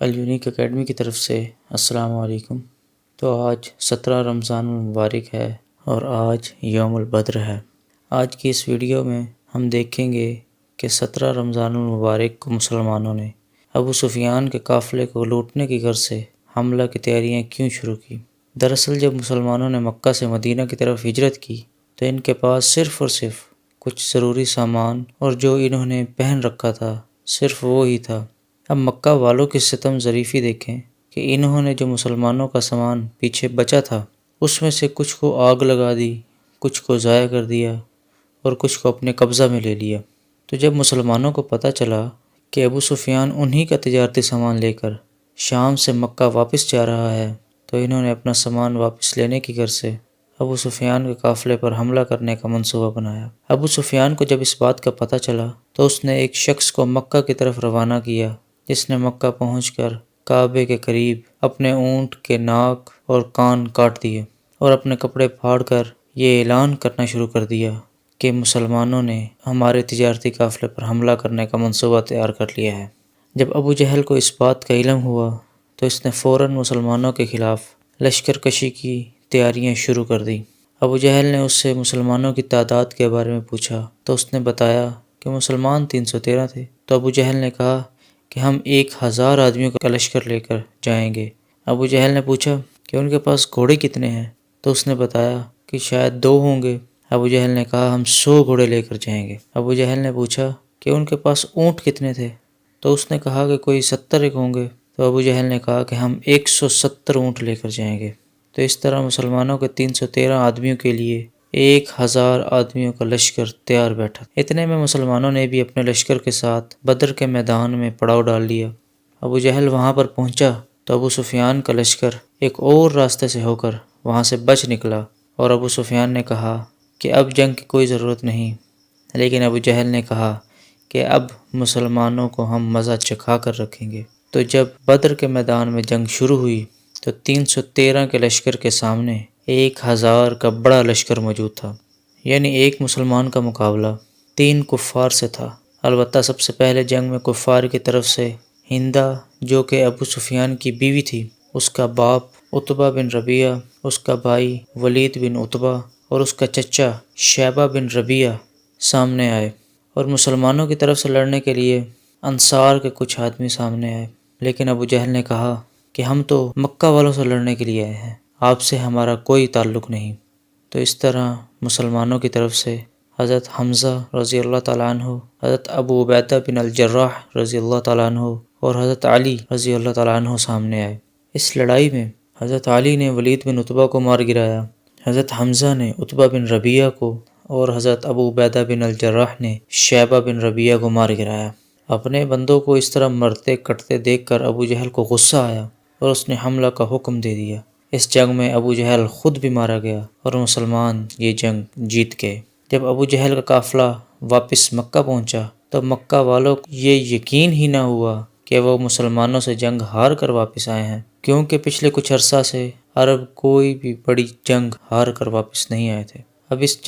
الینک academy کی طرف سے السلام علیکم۔ تو آج 17 رمضان المبارک ہے اور آج یوم البدر ہے۔ آج کی اس ویڈیو میں ہم دیکھیں گے کہ 17 رمضان المبارک کو مسلمانوں نے ابو سفیان کے قافلے کو لوٹنے کی غرض سے حملہ کی تیاریاں کیوں شروع کی؟ دراصل جب مسلمانوں نے مکہ سے مدینہ کی طرف ہجرت کی تو ان کے پاس صرف اور صرف کچھ ضروری سامان اور جو انہوں نے پہن رکھا تھا صرف وہ ہی تھا۔ اب مکہ والوں کی ستم ظریفی دیکھیں کہ انہوں نے جو مسلمانوں کا سامان پیچھے بچا تھا اس میں سے کچھ کو آگ لگا دی، کچھ کو ضائع کر دیا اور کچھ کو اپنے قبضہ میں لے لیا۔ تو جب مسلمانوں کو پتہ چلا کہ ابو سفیان انہی کا تجارتی سامان لے کر شام سے مکہ واپس جا رہا ہے تو انہوں نے اپنا سامان واپس لینے کی غرض سے ابو سفیان کے قافلے پر حملہ کرنے کا منصوبہ بنایا۔ ابو سفیان کو جب اس بات کا پتہ چلا تو اس نے ایک شخص کو مکہ کی طرف روانہ کیا، جس نے مکہ پہنچ کر کعبے کے قریب اپنے اونٹ کے ناک اور کان کاٹ دیے اور اپنے کپڑے پھاڑ کر یہ اعلان کرنا شروع کر دیا کہ مسلمانوں نے ہمارے تجارتی قافلے پر حملہ کرنے کا منصوبہ تیار کر لیا ہے۔ جب ابو جہل کو اس بات کا علم ہوا تو اس نے فوراً مسلمانوں کے خلاف لشکر کشی کی تیاریاں شروع کر دی۔ ابو جہل نے اس سے مسلمانوں کی تعداد کے بارے میں پوچھا تو اس نے بتایا کہ مسلمان 313 تھے۔ تو ابو جہل نے کہا کہ ہم 1000 آدمیوں کا لشکر لے کر جائیں گے۔ ابو جہل نے پوچھا کہ ان کے پاس گھوڑے کتنے ہیں؟ تو اس نے بتایا کہ شاید 2 ہوں گے۔ ابو جہل نے کہا ہم 100 گھوڑے لے کر جائیں گے۔ ابو جہل نے پوچھا کہ ان کے پاس اونٹ کتنے تھے؟ تو اس نے کہا کہ کوئی 70 ہوں گے۔ تو ابو جہل نے کہا کہ ہم 170 اونٹ لے کر جائیں گے۔ تو اس طرح مسلمانوں کے 313 آدمیوں کے لیے 1000 آدمیوں کا لشکر تیار بیٹھا۔ اتنے میں مسلمانوں نے بھی اپنے لشکر کے ساتھ بدر کے میدان میں پڑاؤ ڈال لیا۔ ابو جہل وہاں پر پہنچا تو ابو سفیان کا لشکر ایک اور راستے سے ہو کر وہاں سے بچ نکلا اور ابو سفیان نے کہا کہ اب جنگ کی کوئی ضرورت نہیں، لیکن ابو جہل نے کہا کہ اب مسلمانوں کو ہم مزہ چکھا کر رکھیں گے۔ تو جب بدر کے میدان میں جنگ شروع ہوئی تو 313 کے لشکر کے سامنے 1000 کا بڑا لشکر موجود تھا، یعنی ایک مسلمان کا مقابلہ 3 کفار سے تھا۔ البتہ سب سے پہلے جنگ میں کفار کی طرف سے ہندہ جو کہ ابو سفیان کی بیوی تھی، اس کا باپ عتبہ بن ربیعہ، اس کا بھائی ولید بن عتبہ اور اس کا چچا شیبہ بن ربیعہ سامنے آئے، اور مسلمانوں کی طرف سے لڑنے کے لیے انصار کے کچھ آدمی سامنے آئے۔ لیکن ابو جہل نے کہا کہ ہم تو مکہ والوں سے لڑنے کے لیے آئے ہیں، آپ سے ہمارا کوئی تعلق نہیں۔ تو اس طرح مسلمانوں کی طرف سے حضرت حمزہ رضی اللہ تعالیٰ عنہ، حضرت ابو عبیدہ بن الجراح رضی اللہ تعالیٰ عنہ اور حضرت علی رضی اللہ تعالیٰ عنہ سامنے آئے۔ اس لڑائی میں حضرت علی نے ولید بن عتبہ کو مار گرایا، حضرت حمزہ نے عتبہ بن ربیعہ کو اور حضرت ابو عبیدہ بن الجراح نے شیبہ بن ربیعہ کو مار گرایا۔ اپنے بندوں کو اس طرح مرتے کٹتے دیکھ کر ابو جہل کو غصہ آیا اور اس نے حملہ کا حکم دے دیا۔ اس جنگ میں ابو جہل خود بھی مارا گیا اور مسلمان یہ جنگ جیت گئے۔ جب ابو جہل کا قافلہ واپس مکہ پہنچا تو مکہ والوں کو یہ یقین ہی نہ ہوا کہ وہ مسلمانوں سے جنگ ہار کر واپس آئے ہیں، کیونکہ پچھلے کچھ عرصہ سے عرب کوئی بھی بڑی جنگ ہار کر واپس نہیں آئے تھے۔ اب اس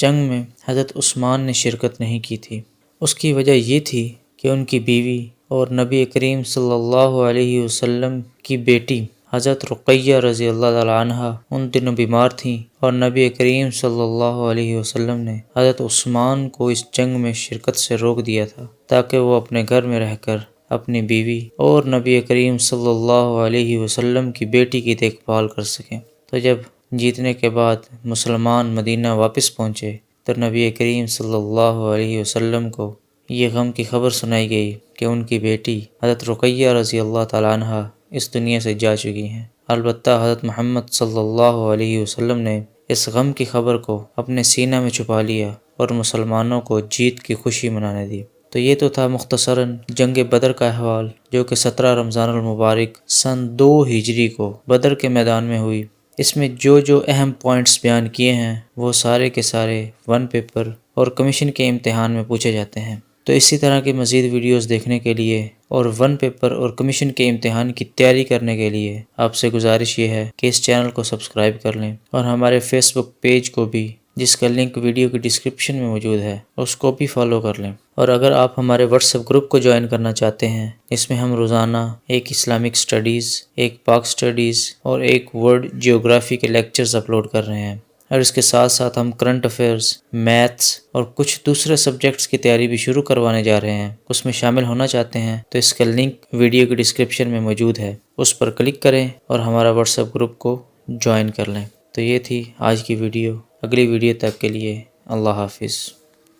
جنگ میں حضرت عثمان نے شرکت نہیں کی تھی۔ اس کی وجہ یہ تھی کہ ان کی بیوی اور نبی کریم صلی اللہ علیہ وسلم کی بیٹی حضرت رقیہ رضی اللہ تعالیٰ عنہ ان دنوں بیمار تھیں، اور نبی کریم صلی اللہ علیہ وسلم نے حضرت عثمان کو اس جنگ میں شرکت سے روک دیا تھا تاکہ وہ اپنے گھر میں رہ کر اپنی بیوی اور نبی کریم صلی اللہ علیہ وسلم کی بیٹی کی دیکھ بھال کر سکیں۔ تو جب جیتنے کے بعد مسلمان مدینہ واپس پہنچے تو نبی کریم صلی اللہ علیہ وسلم کو یہ غم کی خبر سنائی گئی کہ ان کی بیٹی حضرت رقیہ رضی اللہ تعالیٰ عنہ اس دنیا سے جا چکی ہیں۔ البتہ حضرت محمد صلی اللہ علیہ وسلم نے اس غم کی خبر کو اپنے سینہ میں چھپا لیا اور مسلمانوں کو جیت کی خوشی منانے دی۔ تو یہ تو تھا مختصراً جنگ بدر کا احوال، جو کہ 17 رمضان المبارک سن 2 ہجری کو بدر کے میدان میں ہوئی۔ اس میں جو اہم پوائنٹس بیان کیے ہیں وہ سارے کے سارے 1 پیپر اور کمیشن کے امتحان میں پوچھے جاتے ہیں۔ تو اسی طرح کی مزید ویڈیوز دیکھنے کے لیے اور 1 پیپر اور کمیشن کے امتحان کی تیاری کرنے کے لیے آپ سے گزارش یہ ہے کہ اس چینل کو سبسکرائب کر لیں اور ہمارے فیس بک پیج کو بھی جس کا لنک ویڈیو کی ڈسکرپشن میں موجود ہے، اس کو بھی فالو کر لیں۔ اور اگر آپ ہمارے واٹس ایپ گروپ کو جوائن کرنا چاہتے ہیں، اس میں ہم روزانہ ایک اسلامک سٹڈیز، ایک پاک سٹڈیز اور ایک ورلڈ جیوگرافی کے لیکچرز اپلوڈ کر رہے ہیں، اور اس کے ساتھ ساتھ ہم کرنٹ افیئرز، میتھس اور کچھ دوسرے سبجیکٹس کی تیاری بھی شروع کروانے جا رہے ہیں۔ اس میں شامل ہونا چاہتے ہیں تو اس کا لنک ویڈیو کی ڈسکرپشن میں موجود ہے، اس پر کلک کریں اور ہمارا واٹس ایپ گروپ کو جوائن کر لیں۔ تو یہ تھی آج کی ویڈیو۔ اگلی ویڈیو تک کے لیے اللہ حافظ۔